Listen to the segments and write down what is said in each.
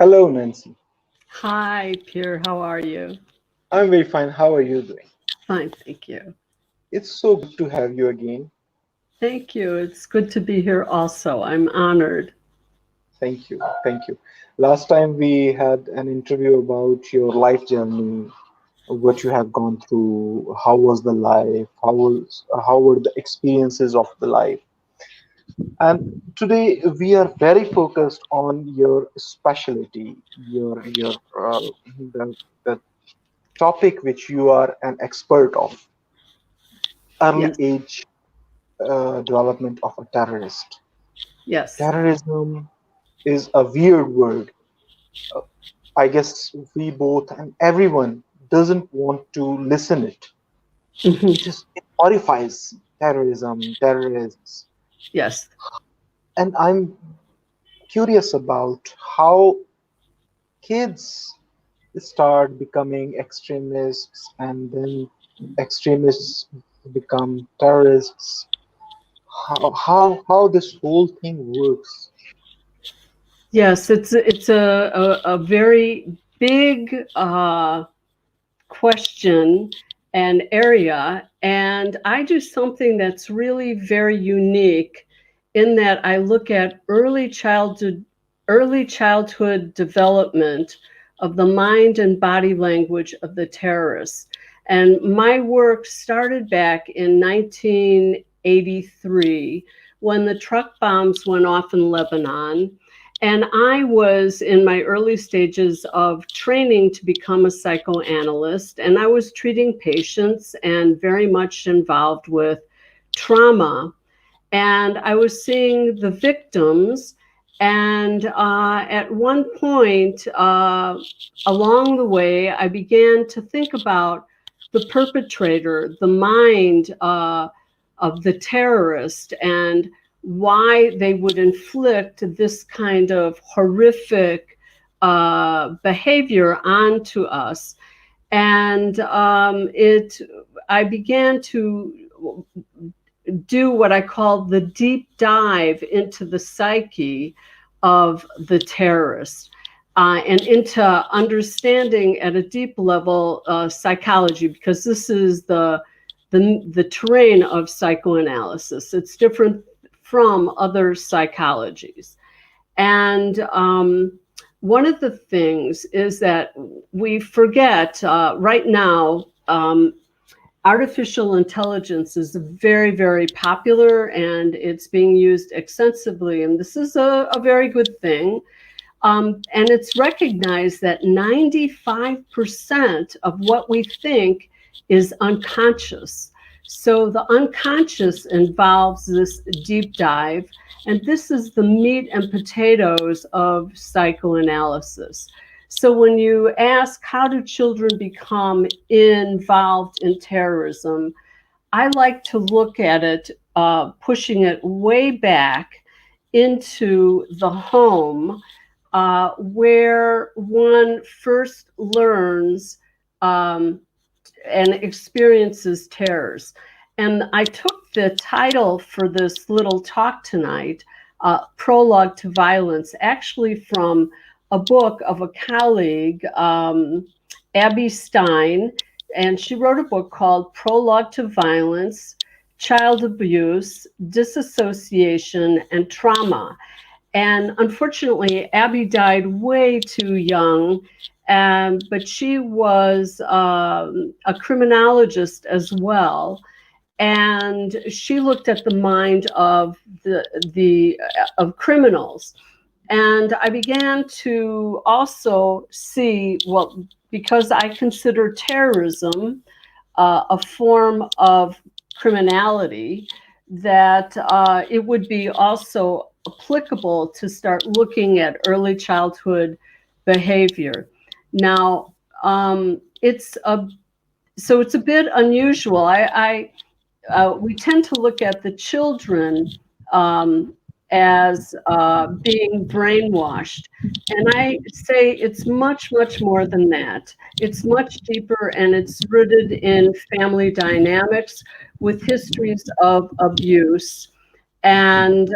Hello, Nancy. Hi, Pierre. How are you? I'm very fine. How are you doing? Fine, thank you. It's so good to have you again. Thank you. It's good to be here also. I'm honored. Thank you. Thank you. Last time we had an interview about your life journey, what you have gone through, how was the life, how were the experiences of the life. And today we are very focused on your specialty, the topic which you are an expert of, early Yes, age development of a terrorist. yes. Terrorism is a weird word. Uh, I guess we both and everyone doesn't want to listen it. Mhm. It horrifies terrorism, terrorists, Yes. and I'm curious about how kids start becoming extremists and then extremists become terrorists. How this whole thing works? Yes, it's a very big question and area. And I do something that's really very unique in that I look at early childhood development of the mind and body language of the terrorists. And my work started back in 1983 when the truck bombs went off in Lebanon. And I was in my early stages of training to become a psychoanalyst, and I was treating patients and very much involved with trauma. And I was seeing the victims. And at one point along the way, I began to think about the perpetrator, the mind of the terrorist, and why they would inflict this kind of horrific behavior onto us. And I began to do what I call the deep dive into the psyche of the terrorist and into understanding at a deep level psychology, because this is the terrain of psychoanalysis. It's different from other psychologies. And one of the things is that we forget right now. Artificial intelligence is very, very popular and it's being used extensively. And this is a very good thing. And it's recognized that 95% of what we think is unconscious. So the unconscious involves this deep dive. And this is the meat and potatoes of psychoanalysis. So when you ask, how do children become involved in terrorism? I like to look at it, pushing it way back into the home, where one first learns and experiences terrors. And I took the title for this little talk tonight, Prologue to Violence, actually from a book of a colleague, Abby Stein, and she wrote a book called Prologue to Violence, Child Abuse, Disassociation, and Trauma. And unfortunately, Abby died way too young, but she was a criminologist as well. And she looked at the mind of the of criminals. And I began to also see, well, because I consider terrorism a form of criminality, that it would be also applicable to start looking at early childhood behavior. Now, it's a so it's a bit unusual. We tend to look at the children um, as being brainwashed. And I say it's much, much more than that. It's much deeper and it's rooted in family dynamics with histories of abuse. And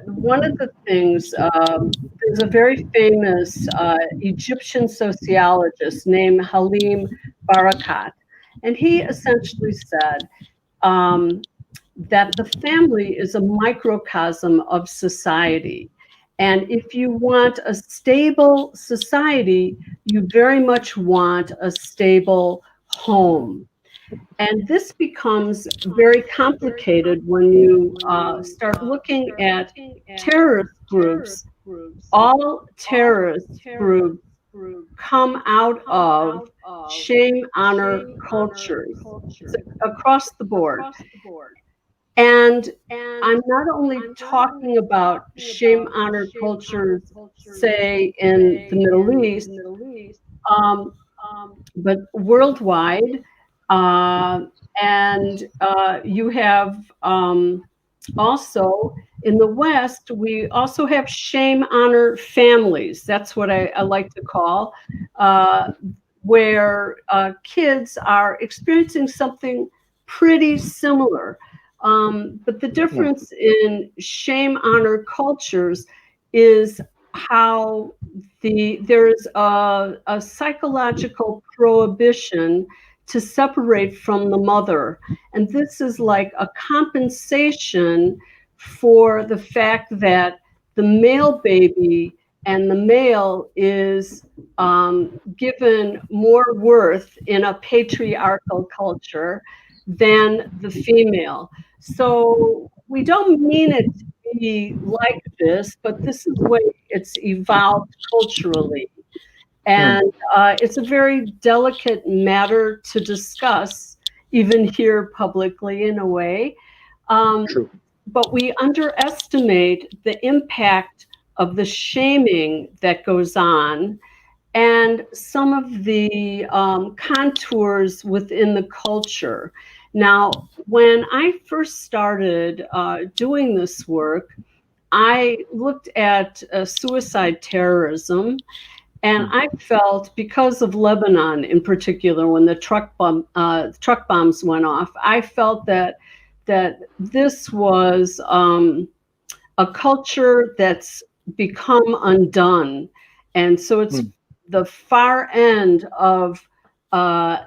one of the things, there's a very famous Egyptian sociologist named Halim Barakat, and he essentially said um, that the family is a microcosm of society. And if you want a stable society, you very much want a stable home. And this becomes very complicated when you start looking at terrorist groups. All terrorist groups come out of shame honor cultures. It's across the board. And I'm not only talking about shame honor cultures, say in the Middle East, um, but worldwide. Uh, and you have also in the West, we also have shame honor families. That's what I like to call, uh, where kids are experiencing something pretty similar. But the Yeah. difference in shame honor cultures is how there is a psychological prohibition to separate from the mother. And this is like a compensation for the fact that the male baby and the male is given more worth in a patriarchal culture than the female. So we don't mean it to be like this, but this is the way it's evolved culturally. Hmm. And it's a very delicate matter to discuss, even here publicly in a way. Um, True. but we underestimate the impact of the shaming that goes on and some of the contours within the culture. Now, when I first started doing this work, I looked at suicide terrorism, and Hmm. I felt, because of Lebanon in particular, when the truck bombs went off, I felt that this was a culture that's become undone, and so it's Hmm. the far end of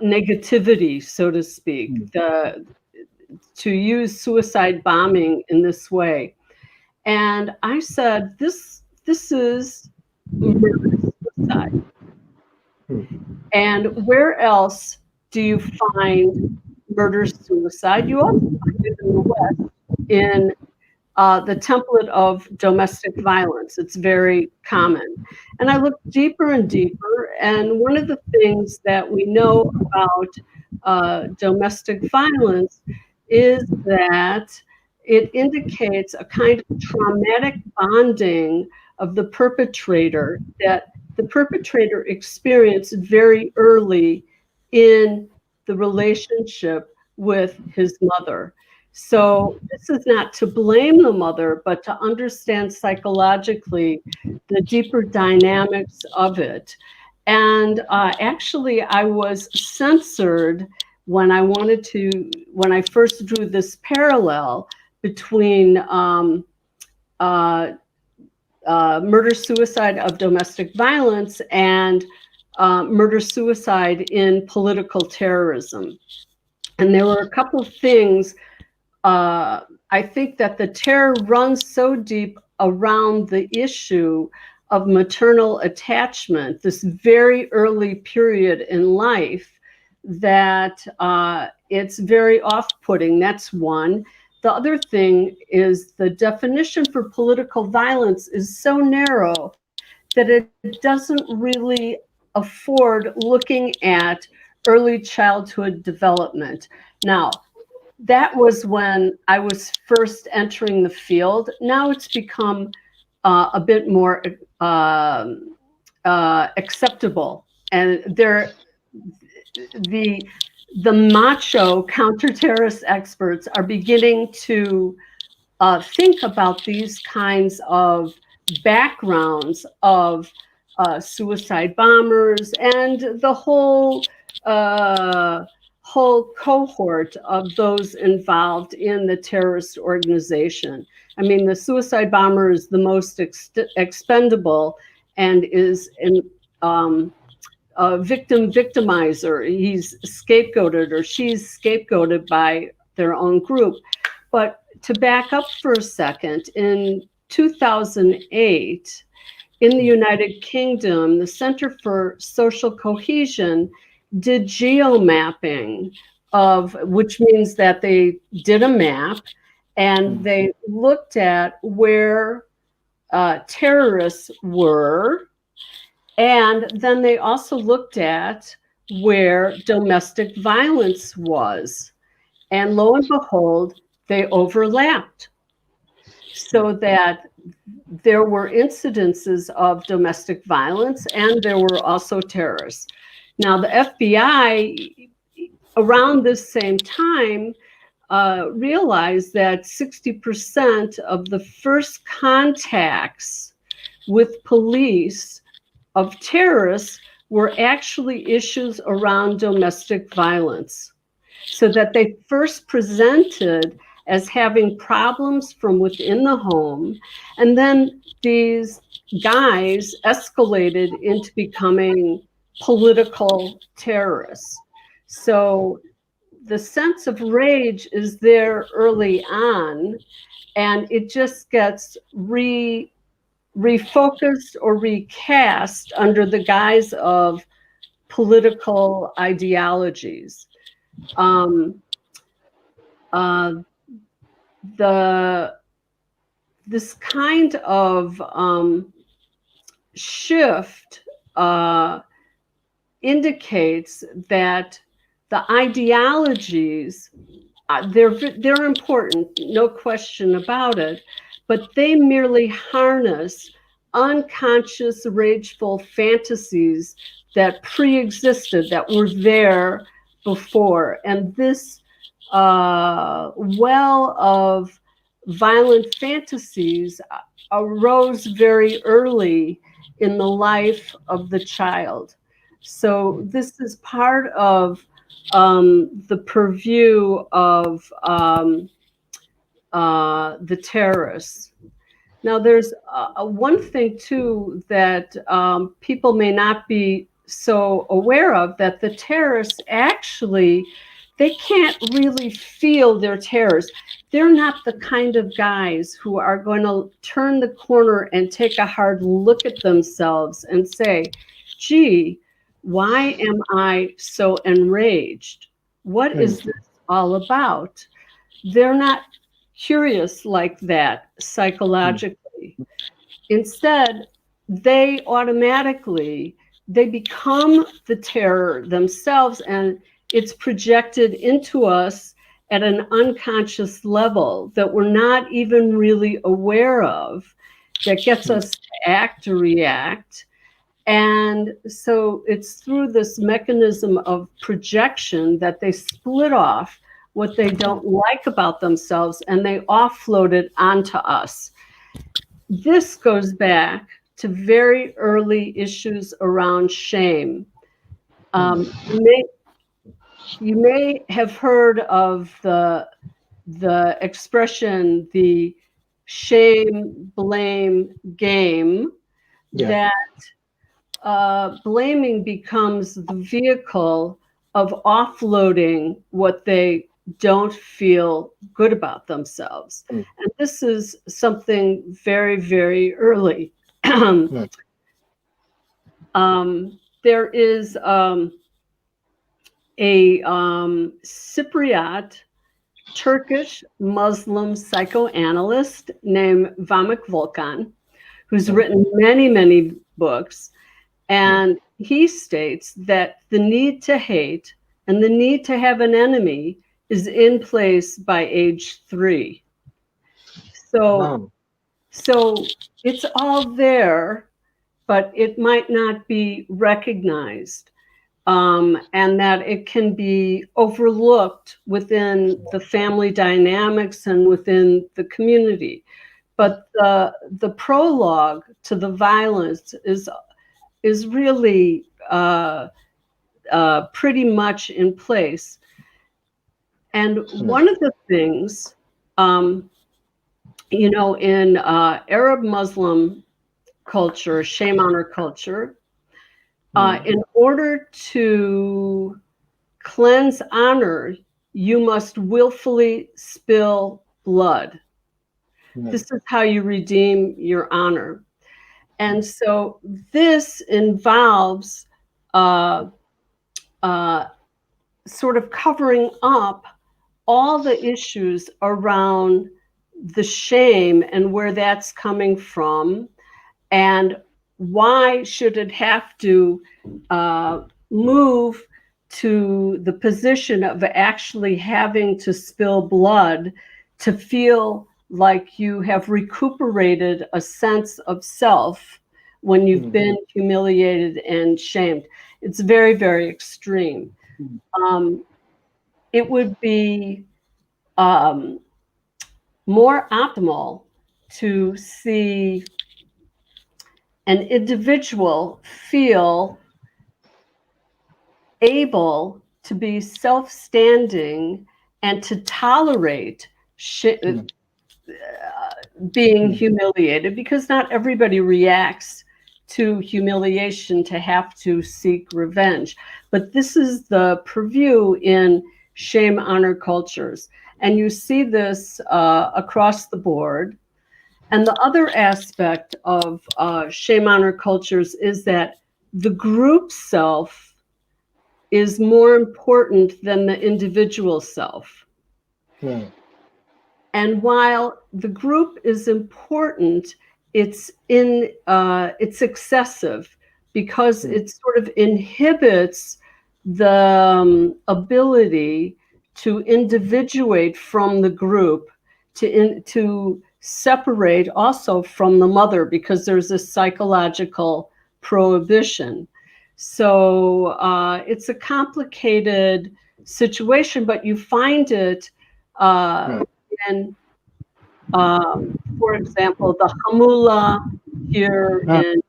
negativity, so to speak. Hmm. To use suicide bombing in this way, and I said, this is murder suicide. Hmm. And where else do you find murder suicide? You also find it in the West in the template of domestic violence. It's very common. And I looked deeper and deeper, and one of the things that we know about domestic violence is that it indicates a kind of traumatic bonding of the perpetrator that the perpetrator experienced very early in the relationship with his mother. So this is not to blame the mother, but to understand psychologically the deeper dynamics of it. And actually, I was censored when when I first drew this parallel between uh, murder suicide of domestic violence and murder suicide in political terrorism. And there were a couple of things. I think that the terror runs so deep around the issue of maternal attachment, this very early period in life, that it's very off-putting. That's one. The other thing is the definition for political violence is so narrow that it doesn't really afford looking at early childhood development. Now, that was when I was first entering the field. Now it's become a bit more acceptable, and the the macho counter-terrorist experts are beginning to think about these kinds of backgrounds of suicide bombers and the uh, whole cohort of those involved in the terrorist organization. I mean, the suicide bomber is the most expendable and is a victimizer. He's scapegoated, or she's scapegoated by their own group. But to back up for a second, in 2008, in the United Kingdom, the Center for Social Cohesion did geomapping which means that they did a map and they looked at where terrorists were, and then they also looked at where domestic violence was. And lo and behold, they overlapped, so that there were incidences of domestic violence and there were also terrorists. Now, the FBI, around this same time, realized that 60% of the first contacts with police of terrorists were actually issues around domestic violence. So that they first presented as having problems from within the home, and then these guys escalated into becoming political terrorists. So the sense of rage is there early on, and it just gets refocused or recast under the guise of political ideologies. This kind of shift indicates that the ideologies, they're important, no question about it, but they merely harness unconscious, rageful fantasies that pre-existed, that were there before. And this well of violent fantasies arose very early in the life of the child. So this is part of the purview of the terrorists. Now, there's one thing, too, that people may not be so aware of, that the terrorists actually, they can't really feel their terrors. They're not the kind of guys who are going to turn the corner and take a hard look at themselves and say, gee, why am I so enraged? What is this all about? They're not curious like that psychologically. Instead, they become the terror themselves, and it's projected into us at an unconscious level that we're not even really aware of, that gets us to act or react. And so it's through this mechanism of projection that they split off what they don't like about themselves and they offload it onto us. This goes back to very early issues around shame. You may have heard of the expression, the shame blame game, that blaming becomes the vehicle of offloading what they don't feel good about themselves. And this is something very, very early. There is a Cypriot Turkish Muslim psychoanalyst named Vamik Volkan, who's written many, many books. And he states that the need to hate and the need to have an enemy is in place by age 3. So it's all there, but it might not be recognized. And that it can be overlooked within the family dynamics and within the community. But the prologue to the violence is really pretty much in place. And Hmm. one of the things, um, in Arab Muslim culture, shame honor culture, Hmm. in order to cleanse honor, you must willfully spill blood. Hmm. This is how you redeem your honor. And so this involves uh, uh, sort of covering up all the issues around the shame and where that's coming from, and why should it have to uh, move to the position of actually having to spill blood to feel like you have recuperated a sense of self when you've Hmm. been humiliated and shamed. It's very, very extreme. Hmm. Um, it would be um, more optimal to see an individual feel able to be self-standing and to tolerate Hmm. being Hmm. humiliated, because not everybody reacts to humiliation to have to seek revenge. But this is the purview in shame honor cultures. And you see this across the board. And the other aspect of shame honor cultures is that the group self is more important than the individual self. Hmm. And while the group is important, it's excessive because Hmm. it sort of inhibits the ability to individuate from the group, to separate also from the mother, because there's a psychological prohibition. So it's a complicated situation, but you find it uh, Hmm. in, for example, the Hamula here Hmm. in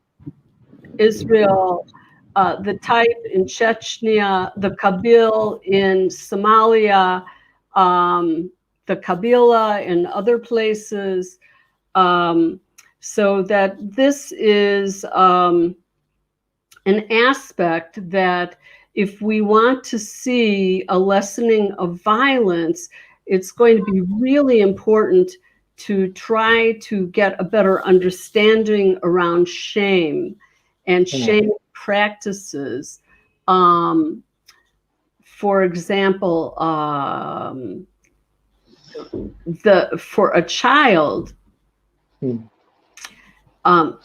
Israel, the type in Chechnya, the Kabyle in Somalia, the Kabila in other places. Um, so that this is an aspect that, if we want to see a lessening of violence, it's going to be really important to try to get a better understanding around shame and Hmm. shame practices. Um, for example, the for a child, Hmm. um,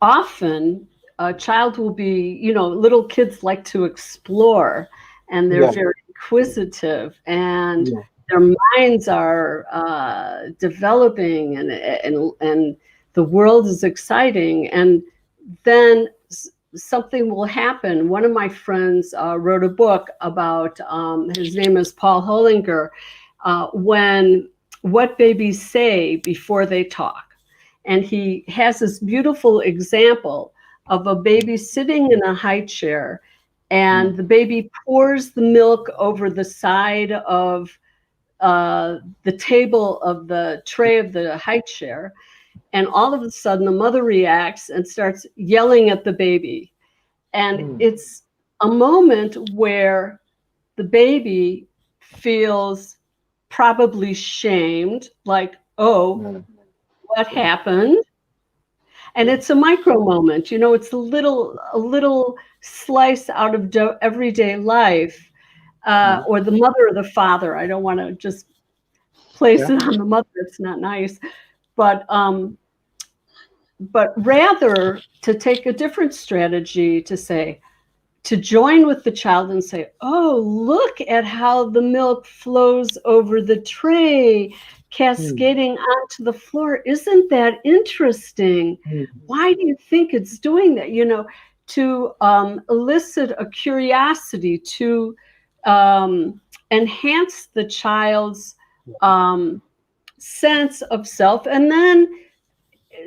often a child will be, little kids like to explore, and they're Yeah. very inquisitive, and Yeah. their minds are developing, and the world is exciting. And then something will happen. One of my friends wrote a book about, his name is Paul Hollinger, when what babies say before they talk. And he has this beautiful example of a baby sitting in a high chair, Hmm. and the baby pours the milk over the side of the table of the tray of the high chair. And all of a sudden, the mother reacts and starts yelling at the baby. And Hmm. it's a moment where the baby feels probably shamed, like, oh, Hmm. what happened? And it's a micro moment, it's a little slice out of everyday life, Hmm. or the mother or the father. I don't want to just place Yeah. it on the mother. It's not nice. But rather to take a different strategy, to join with the child and say, oh, look at how the milk flows over the tray, Hmm. cascading onto the floor. Isn't that interesting? Hmm. Why do you think it's doing that? To elicit a curiosity, to enhance the child's um, sense of self, and then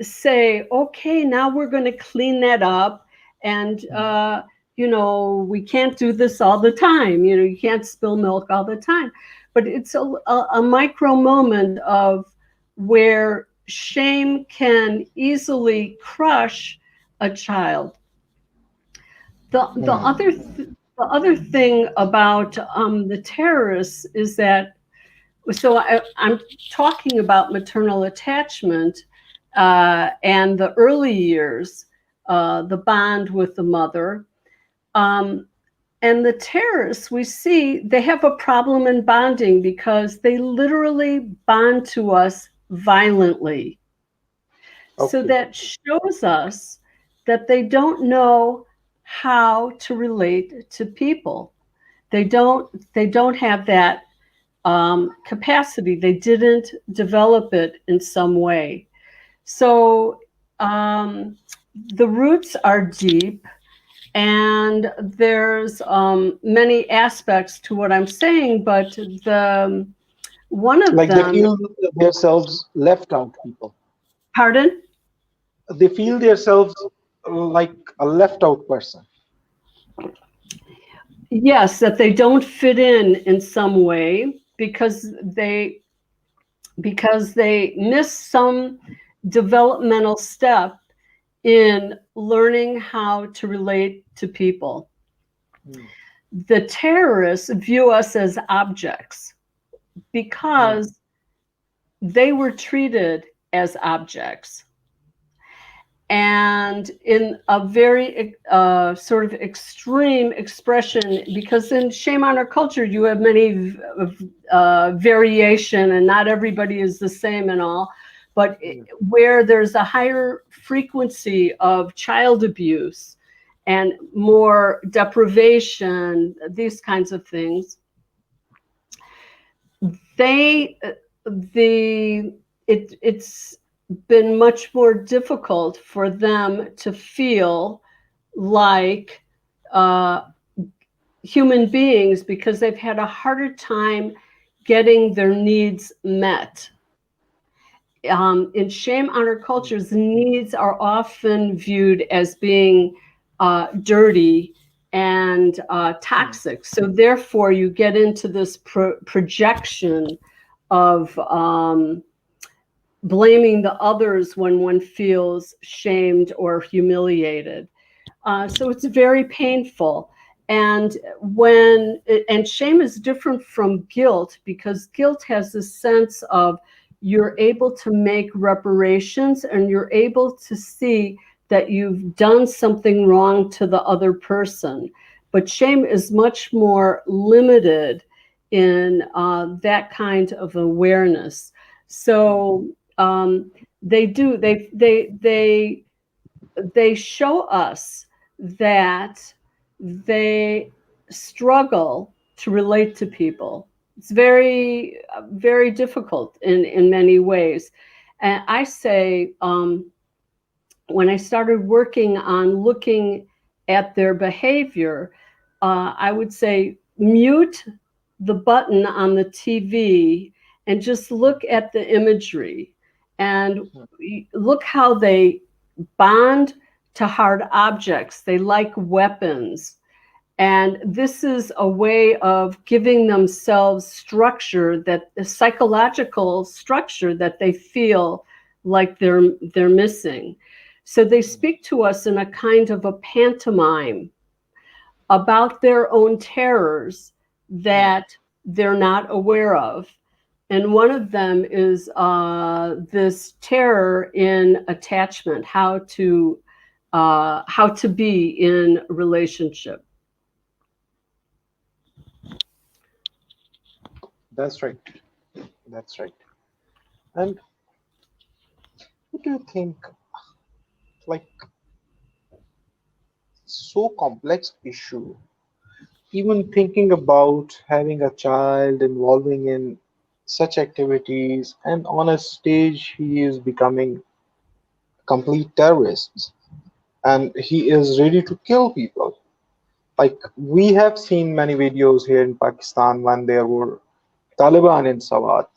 say, okay, now we're going to clean that up, and we can't do this all the time. You can't spill milk all the time. But it's a micro moment of where shame can easily crush a child. The other Hmm. th- the other thing about the terrorists is that, so I'm talking about maternal attachment and the early years, the bond with the mother. Um, and the terrorists, we see they have a problem in bonding because they literally bond to us violently. So Okay. that shows us that they don't know how to relate to people. They don't have that capacity. They didn't develop it in some way. So um, the roots are deep, and there's many aspects to what I'm saying, but one of Like they them, feel themselves left out, people. pardon? They feel themselves like a left out person. Yes, that they don't fit in some way because they miss some developmental step in learning how to relate to people. Hmm. The terrorists view us as objects Hmm. because they were treated as objects. And in a very sort of extreme expression, because in shame honor culture, you have many variation, and not everybody is the same and all. But Yeah. where there's a higher frequency of child abuse and more deprivation, these kinds of things, they the it's been much more difficult for them to feel like uh, human beings because they've had a harder time getting their needs met. In shame honor cultures, needs are often viewed as being dirty and Hmm. toxic. So therefore, you get into this projection of blaming the others when one feels shamed or humiliated. So it's very painful. And and shame is different from guilt because guilt has this sense of you're able to make reparations and you're able to see that you've done something wrong to the other person. But shame is much more limited in that kind of awareness. Hmm. So they do, they show us that they struggle to relate to people. It's very, very difficult in many ways. And I say, when I started working on looking at their behavior, I would say mute the button on the TV and just look at the imagery and Hmm. look how they bond to hard objects. They like weapons. And this is a way of giving themselves structure, that the psychological structure that they feel like they're missing. So they Hmm. speak to us in a kind of a pantomime about their own terrors Hmm. that they're not aware of. And one of them is this terror in attachment, how to be in relationship. That's right. That's right. And what do you think? Like, so complex issue. Even thinking about having a child involving in such activities, and on a stage, he is becoming a complete terrorist, and he is ready to kill people. Like we have seen many videos here in Pakistan when there were Taliban in Sawat,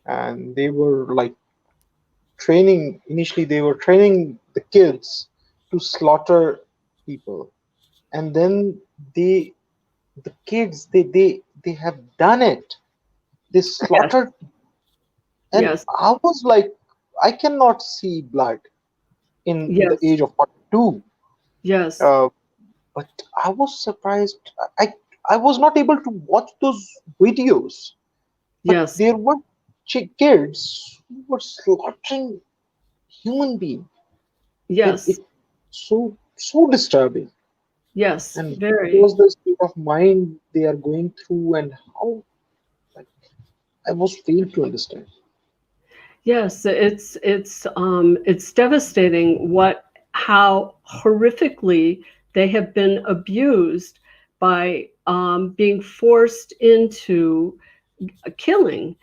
and they were like initially they were training the kids to slaughter people, and then they the kids they have done it. They Yes. slaughtered, and Yes. I was like, I cannot see blood in the Yes. age of 42. Yes. uh, but I was surprised. I was not able to watch those videos, but Yes. there were kids who were slaughtering human being, and Yes. it so disturbing. Yes. And what Very. was the state of mind they are going through, and how, like, I was failed to understand. Yes, it's devastating what how horrifically they have been abused by being forced into killing.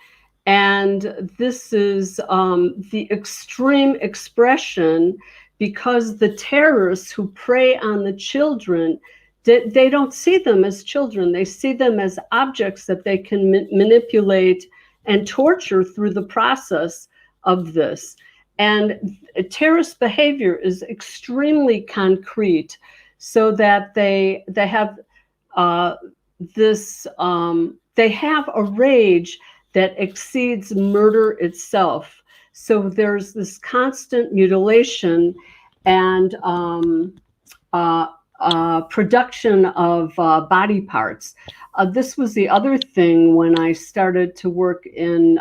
And this is the extreme expression because the terrorists who prey on the children, they don't see them as children. They see them as objects that they can manipulate and torture through the process of this. And terrorist behavior is extremely concrete, so that they have uh, this they have a rage that exceeds murder itself. So there's this constant mutilation and uh, production of body parts. This was the other thing when I started to work in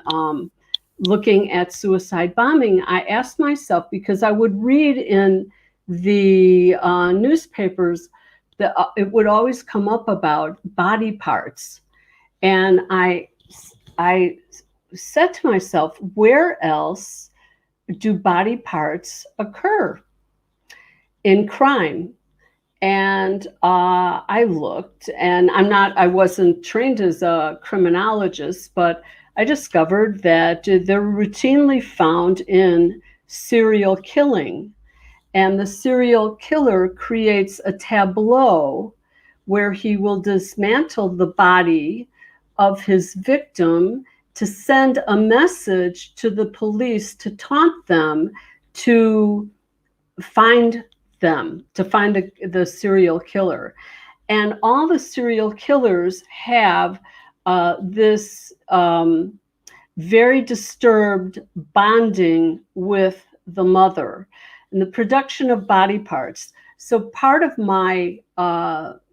looking at suicide bombing. I asked myself, because I would read in the newspapers that it would always come up about body parts, and I said to myself, where else do body parts occur in crime? And I looked, and I wasn't trained as a criminologist, but I discovered that they're routinely found in serial killing. And the serial killer creates a tableau where he will dismantle the body of his victim to send a message to the police to taunt them to find to find the serial killer. And all the serial killers have this very disturbed bonding with the mother and the production of body parts. So part of my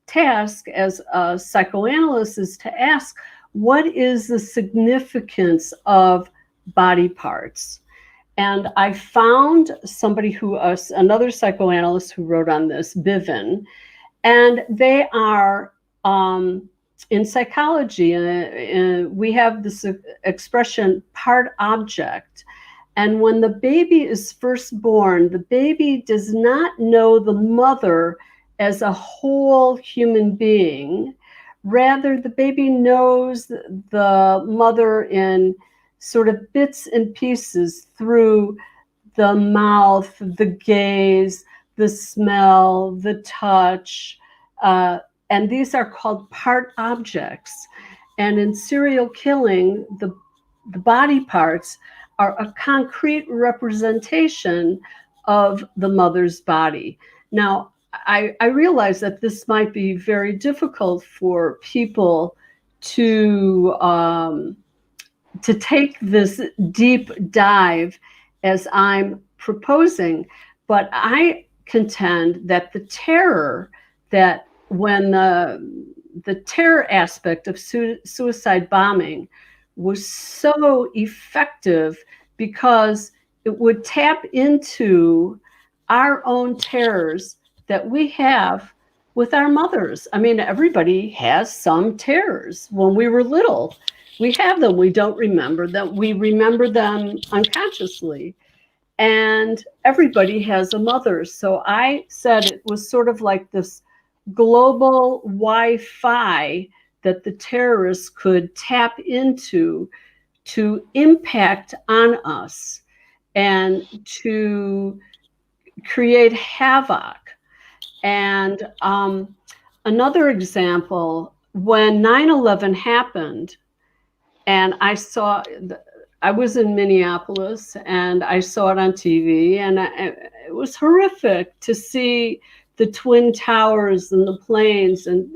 task as a psychoanalyst is to ask, what is the significance of body parts? And I found somebody another psychoanalyst who wrote on this, Bivin, and they are in psychology. We have this expression, part object. And when the baby is first born, the baby does not know the mother as a whole human being. Rather, the baby knows the mother in sort of bits and pieces through the mouth, the gaze, the smell, the touch. Uh, and these are called part objects. And in serial killing, the body parts are a concrete representation of the mother's body. Now, I realize that this might be very difficult for people to take this deep dive as I'm proposing, but I contend that the terror that when the terror aspect of suicide bombing was so effective because it would tap into our own terrors that we have with our mothers. I mean, everybody has some terrors. When we were little, we have them. We don't remember them. We remember them unconsciously. And everybody has a mother. So I said it was sort of like this global Wi-Fi that the terrorists could tap into to impact on us and to create havoc. And another example, when 9/11 happened, and I was in Minneapolis and I saw it on TV, and it was horrific to see the twin towers and the planes and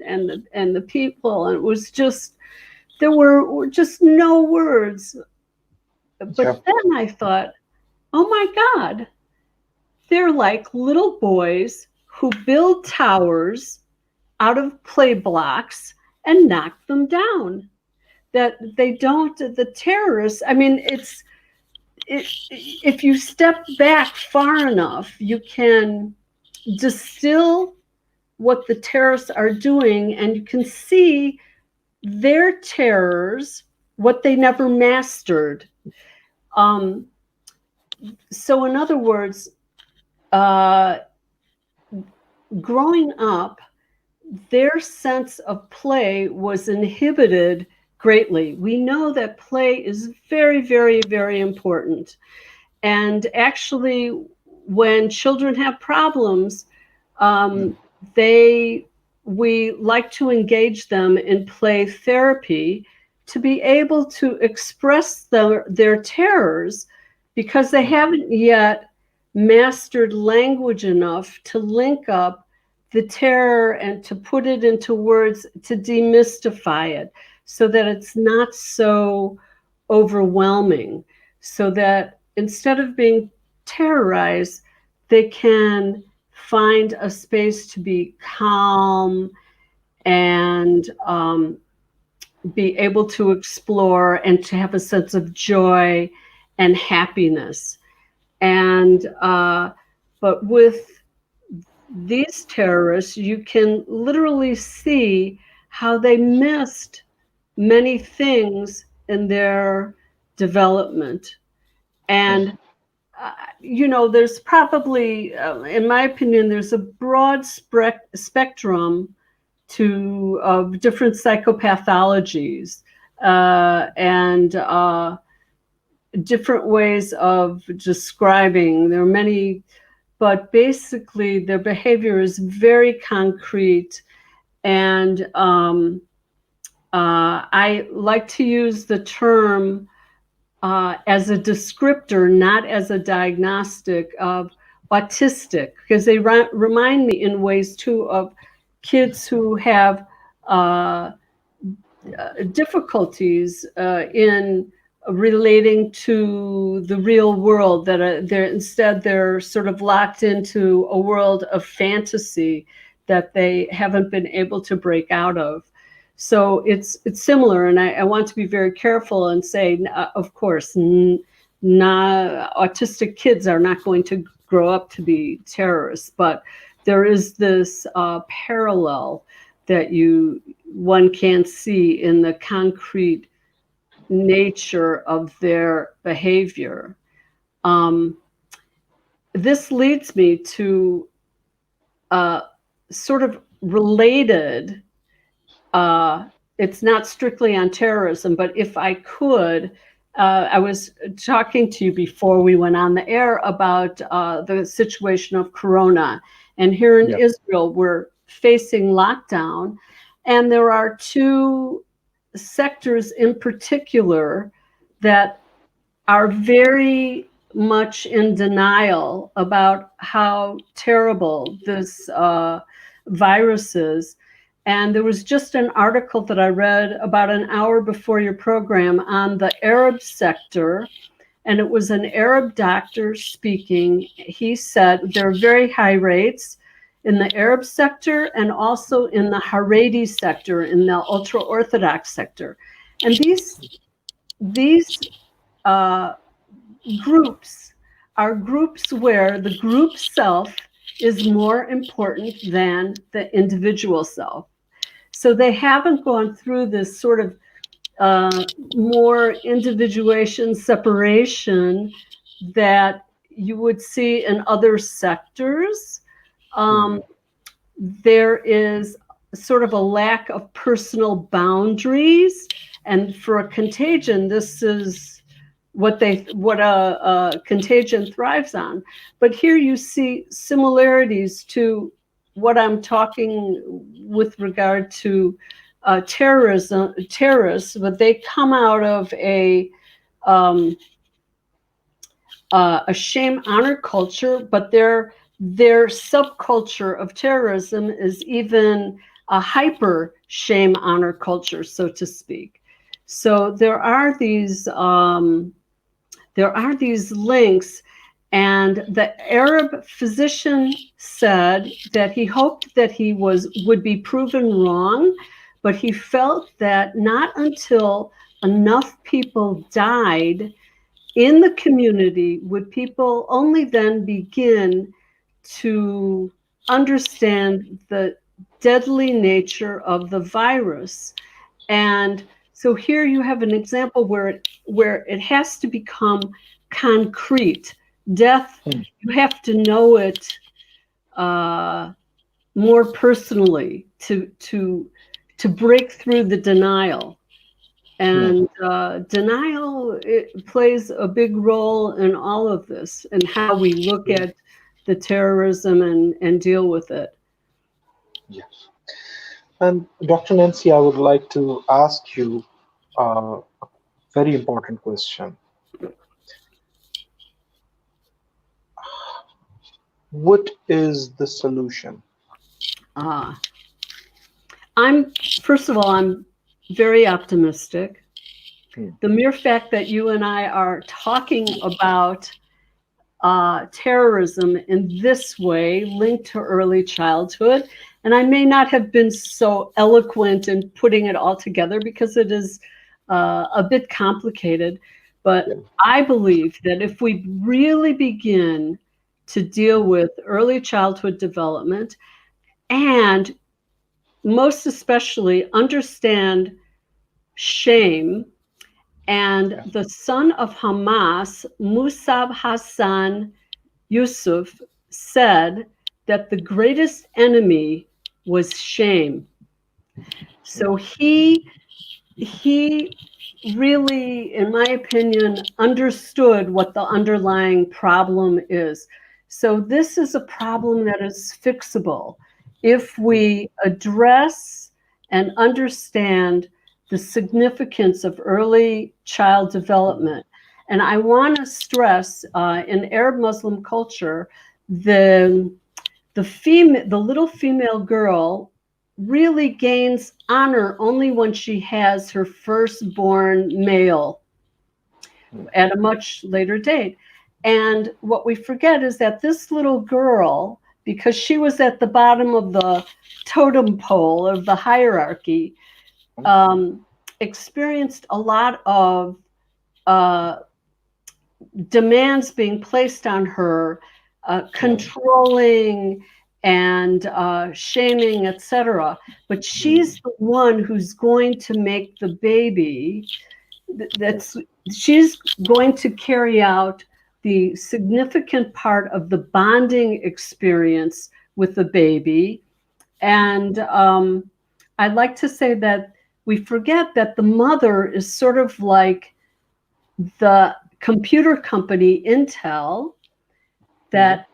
the people, and it was just, there were just no words. Yeah. But then I thought, oh my God, they're like little boys who build towers out of play blocks and knock them down. That they don't, the terrorists, I mean, if you step back far enough, you can distill what the terrorists are doing, and you can see their terrors, what they never mastered. Um, so, in other words, uh, growing up, their sense of play was inhibited greatly. We know that play is very, very, very important. And actually, when children have problems, um, they we like to engage them in play therapy to be able to express their terrors, because they haven't yet mastered language enough to link up the terror and to put it into words, to demystify it so that it's not so overwhelming, so that instead of being terrorized, they can find a space to be calm and be able to explore and to have a sense of joy and happiness. And but with these terrorists, you can literally see how they missed many things in their development. And there's probably, in my opinion, there's a broad spectrum to of different psychopathologies and different ways of describing. There are many, but basically their behavior is very concrete. And I like to use the term as a descriptor, not as a diagnostic, of autistic, because they remind me in ways too of kids who have difficulties in relating to the real world, that they're sort of locked into a world of fantasy that they haven't been able to break out of. So it's similar, and I want to be very careful and say, of course, autistic kids are not going to grow up to be terrorists, but there is this parallel that one can see in the concrete nature of their behavior. This leads me to sort of related. It's not strictly on terrorism, but if I could, I was talking to you before we went on the air about the situation of Corona. And here in Israel, we're facing lockdown. And there are two sectors in particular that are very much in denial about how terrible this virus is. And there was just an article that I read about an hour before your program on the Arab sector, and it was an Arab doctor speaking. He said there are very high rates in the Arab sector and also in the Haredi sector, in the ultra-Orthodox sector. And these groups are groups where the group self is more important than the individual self. So they haven't gone through this sort of more individuation, separation that you would see in other sectors. There is sort of a lack of personal boundaries, and for a contagion, this is what a contagion thrives on. But here you see similarities to what I'm talking with regard to terrorists, but they come out of a shame honor culture, but they're their subculture of terrorism is even a hyper shame honor culture, so to speak. So there are these links, and the Arab physician said that he hoped that he would be proven wrong, but he felt that not until enough people died in the community would people only then begin to understand the deadly nature of the virus. And so here you have an example where it has to become concrete. Death, Hmm. you have to know it more personally to break through the denial. Yeah. And denial, it plays a big role in all of this and how we look at the terrorism and deal with it. Yes. And Dr. Nancy, I would like to ask you a very important question. What is the solution? Uh, I'm, first of all, I'm very optimistic. Hmm. The mere fact that you and I are talking about terrorism in this way, linked to early childhood, and I may not have been so eloquent in putting it all together because it is a bit complicated, Yeah. but I believe that if we really begin to deal with early childhood development and most especially understand shame. And Yeah. the son of Hamas, Musab Hassan Yusuf, said that the greatest enemy was shame. So he really, in my opinion, understood what the underlying problem is. So this is a problem that is fixable if we address and understand the significance of early child development. And I want to stress in Arab Muslim culture, the the little female girl really gains honor only when she has her firstborn male Hmm. at a much later date. And what we forget is that this little girl, because she was at the bottom of the totem pole of the hierarchy, um, experienced a lot of uh, demands being placed on her, Yeah. controlling and shaming, etc. But she's the one who's going to make the baby. That's she's going to carry out the significant part of the bonding experience with the baby. And I'd like to say that we forget that the mother is sort of like the computer company Intel, Yeah. that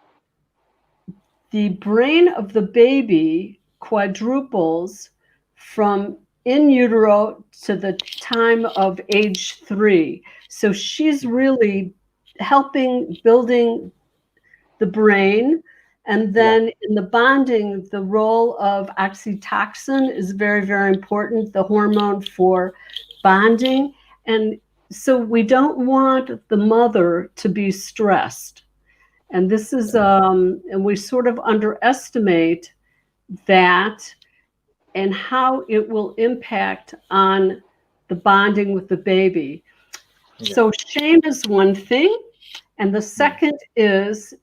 the brain of the baby quadruples from in utero to the time of age 3. So she's really helping building the brain. And Yeah. then in the bonding, the role of oxytocin is very, very important, the hormone for bonding. And so we don't want the mother to be stressed. And this is, and we sort of underestimate that and how it will impact on the bonding with the baby. Yeah. So shame is one thing. And the Hmm. second is,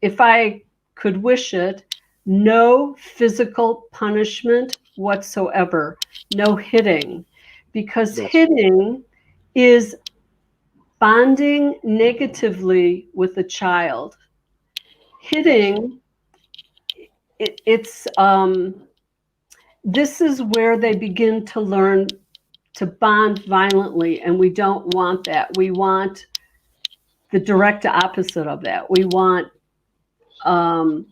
if I could wish it, no physical punishment whatsoever, no hitting, because That's hitting is bonding negatively with the child. that's Hitting, it's this is where they begin to learn to bond violently, and we don't want that. We want the direct opposite of that. We want um,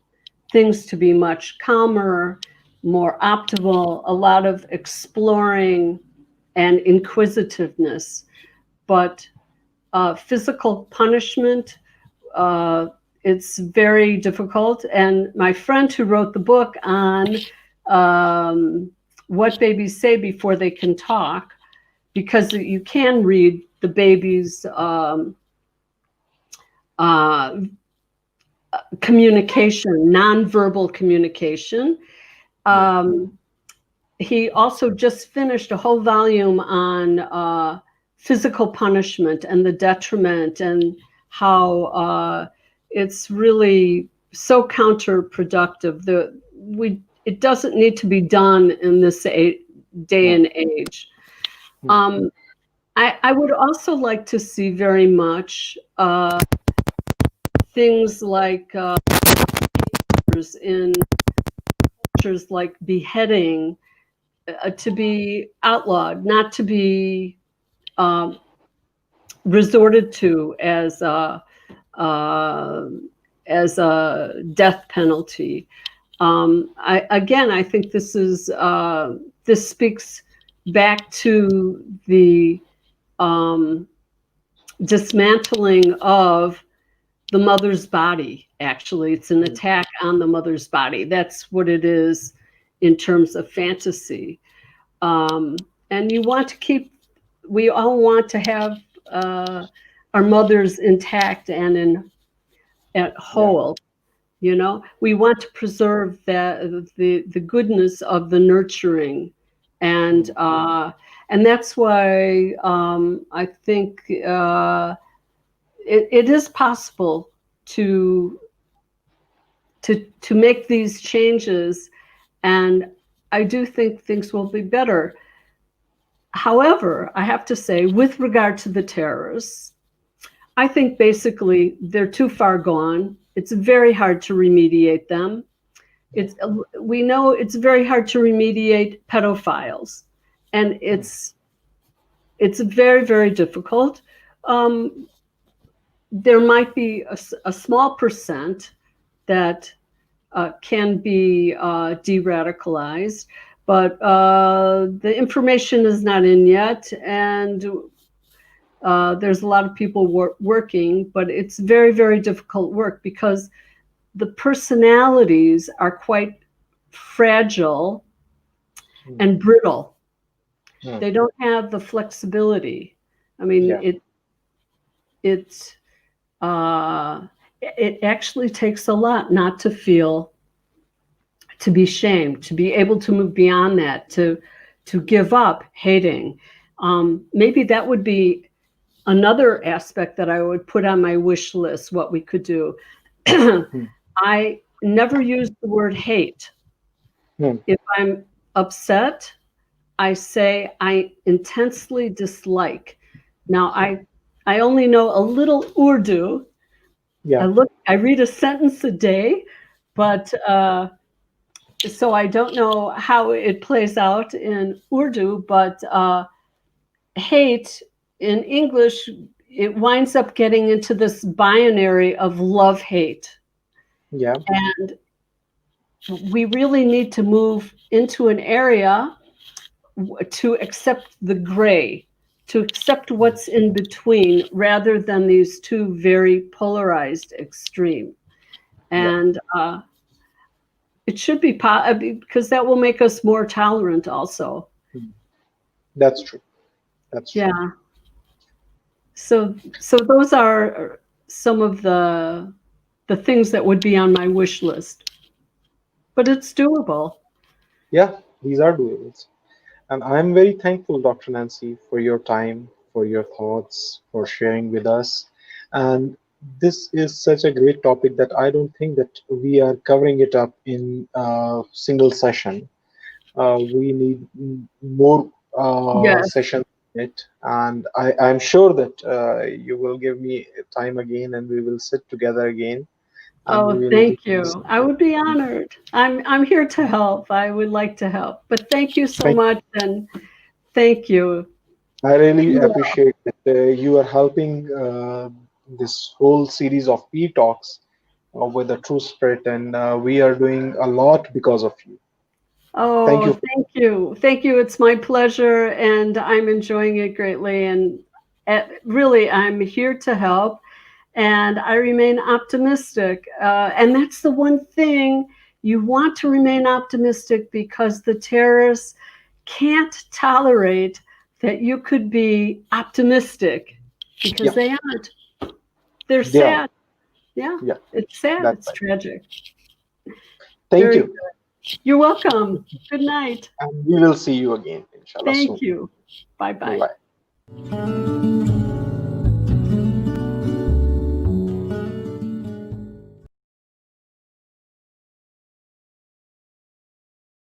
things to be much calmer, more optimal, a lot of exploring and inquisitiveness. But physical punishment, uh, it's very difficult. And my friend who wrote the book on what babies say before they can talk, because you can read the baby's uh, communication, nonverbal communication. Yeah. Um, he also just finished a whole volume on physical punishment and the detriment, and how it's really so counterproductive. It doesn't need to be done in this day Yeah. and age. Hmm. Um, I would also like to see very much things like in cultures like beheading to be outlawed, not to be um, resorted to uh, as a death penalty. I think this speaks back to the um, dismantling of the mother's body. Actually, it's an Hmm. attack on the mother's body. That's what it is in terms of fantasy. And you want to keep, we all want to have uh, our mothers intact and at Yeah. whole. You know, we want to preserve the goodness of the nurturing, and Hmm. uh, and that's why I think it is possible to to make these changes, and I do think things will be better. However, I have to say, with regard to the terrorists, I think basically they're too far gone. It's very hard to remediate them. It's We know it's very hard to remediate pedophiles, and Hmm. it's very difficult. Um, there might be a small percent that can be de-radicalized, but the information is not in yet, and there's a lot of people working, but it's very difficult work because the personalities are quite fragile Hmm. and brittle. Hmm. They don't have the flexibility. I mean, Yeah. it's uh, it actually takes a lot not to feel, to be shamed, to be able to move beyond that, to give up hating. Maybe that would be another aspect that I would put on my wish list. What we could do. Hmm. I never use the word hate. Hmm. If I'm upset, I say I intensely dislike. Now I only know a little Urdu. Yeah. I read a sentence a day, but so I don't know how it plays out in Urdu. But hate in English, it winds up getting into this binary of love hate, Yeah. and we really need to move into an area to accept the gray, to accept what's in between rather than these two very polarized extreme. Yeah. And it should be because that will make us more tolerant also. Hmm. That's true. That's true. Yeah. So those are some of the things that would be on my wish list, but it's doable. Yeah. These are doables. And I'm very thankful, Dr. Nancy, for your time, for your thoughts, for sharing with us. And this is such a great topic that I don't think that we are covering it up in a single session. We need more Yes. sessions in it. And I'm sure that you will give me time again and we will sit together again and Oh, we will thank discuss. you. I would be honored. I'm here to help. I would like to help. But thank you so Thank much, and thank you. I really You appreciate that you are helping this whole series of e-talks with a true spirit, and we are doing a lot because of you. Thank Oh, you. thank you. Thank you. It's my pleasure, and I'm enjoying it greatly. And really, I'm here to help. and I remain optimistic. And that's the one thing you want to remain optimistic, because the terrorists can't tolerate that you could be optimistic, because Yeah, they aren't. They're they are. sad. Yeah, Yeah, it's sad. that's It's right. tragic. Thank Very you. good. You're welcome. Good night. And we will see you again, inshallah, Thank soon. you. Bye Bye bye. bye.